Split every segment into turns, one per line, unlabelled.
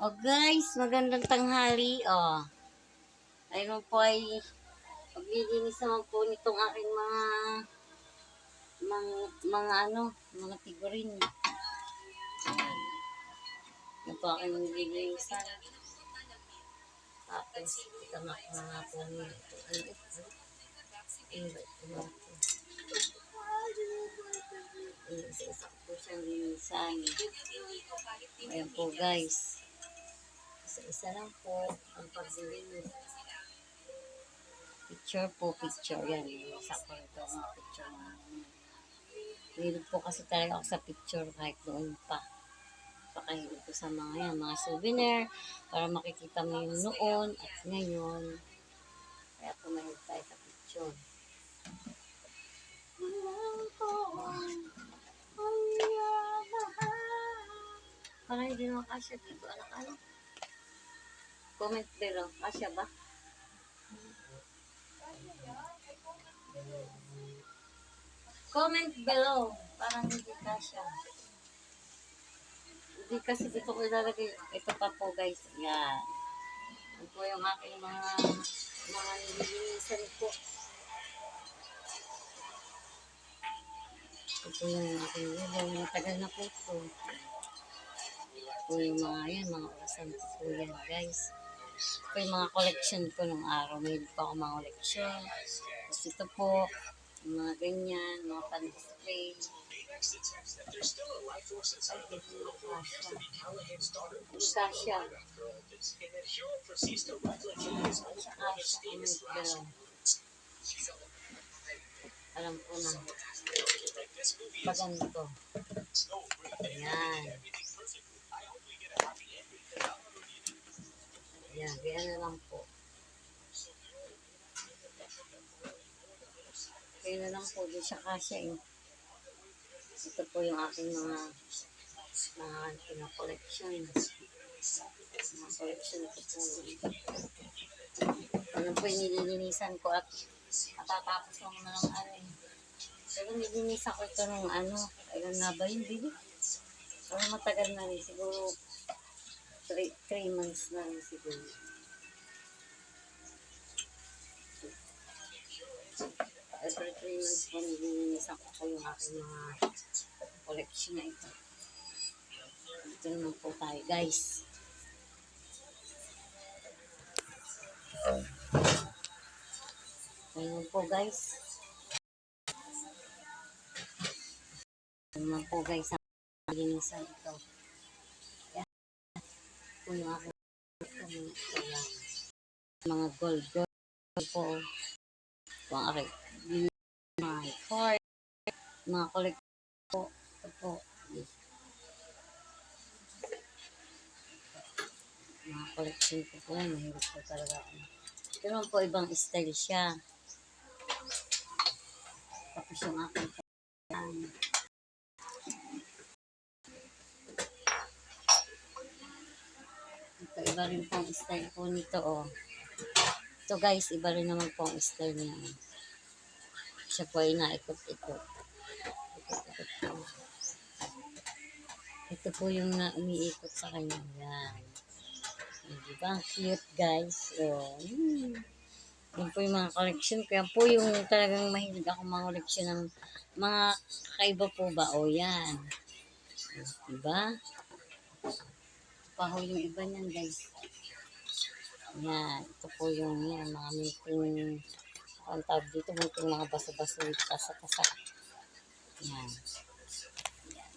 Oh guys, magandang tanghali. Oh, ayun po ay maglilinis naman po nitong aking mga mga figurine. Ito po aking maglilinisan. Tapos, itamak na nga po niya. Isa-isa po siyang linisan. Ayan po guys. Isa-isa lang po ang paglilinis. Picture. Yan. Isa po ito ang picture. Hilig po kasi talaga ako sa picture kahit noon pa. Pakahilig ko sa mga souvenir para makikita mo yung noon at ngayon. Kaya pumahilig tayo sa picture. Parang hindi naman kasya dito. Ano? Comment below. Kasya ba? Comment below. Parang hindi kasya. Hindi kasi dito ko ilalagay. Ito pa po guys. Yan. Ito po yung aking mga nililinisan po. Ito yung aking nililinisan. Matagal na po ito. Ito yung mga orasan po yan guys. Ito yung mga collection ko nung araw. May pa ako mga collection. Tapos ito po. Yung mga ganyan. Mga pan-display. Kasya. Alam ko na. Paganto. Ayan. Ayan. Kaya na lang po. Kaya na lang po. Di siya kasya eh. Ito po yung aking mga collection. Mga collection ko po. Ano po yung nililinisan ko at matatapos lang na lang Pero nilinisan ko ito nung kailan nga ba yun, baby? So, matagal na rin. Siguro 3 months na rin siguro. Every 3 months po nilinisan ko yung aking mga collection na ito. Ito naman po tayo guys. Ito po guys. Ito naman po guys ang nilinisan ito. Ito yung aking mga gold po. Ito ang aking mga card, mga collection po. Ito po. Mga collection ko po. Mahirap po talaga ako. Ito naman po ibang style siya. Tapos yung aking ito iba rin po ang style po nito Ito guys, iba rin naman po ang style niya. Siya po ay naikot-ikot. Ito po yung umiikot sa kanya. Yan. Diba? Cute guys. Yan po yung mga collection ko. Yan po yung talagang mahilig ako mga collection ng mga kakaiba po ba? Yan. Diba? Pa ho yung iba niyan guys. Yan. Ito po yung mga minting ang tawag dito. Minting mga baso-baso. Kasa-kasa. Yan.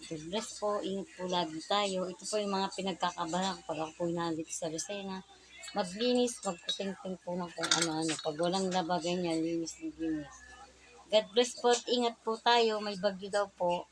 God bless po. Ingat po lagi tayo. Ito po yung mga pinagkakabahan pag ako po nandito sa Lucena. Maglinis, magputing-ting po ng kung ano-ano. Pag walang laba ganyan, linis. God bless po at ingat po tayo. May bagyo daw po.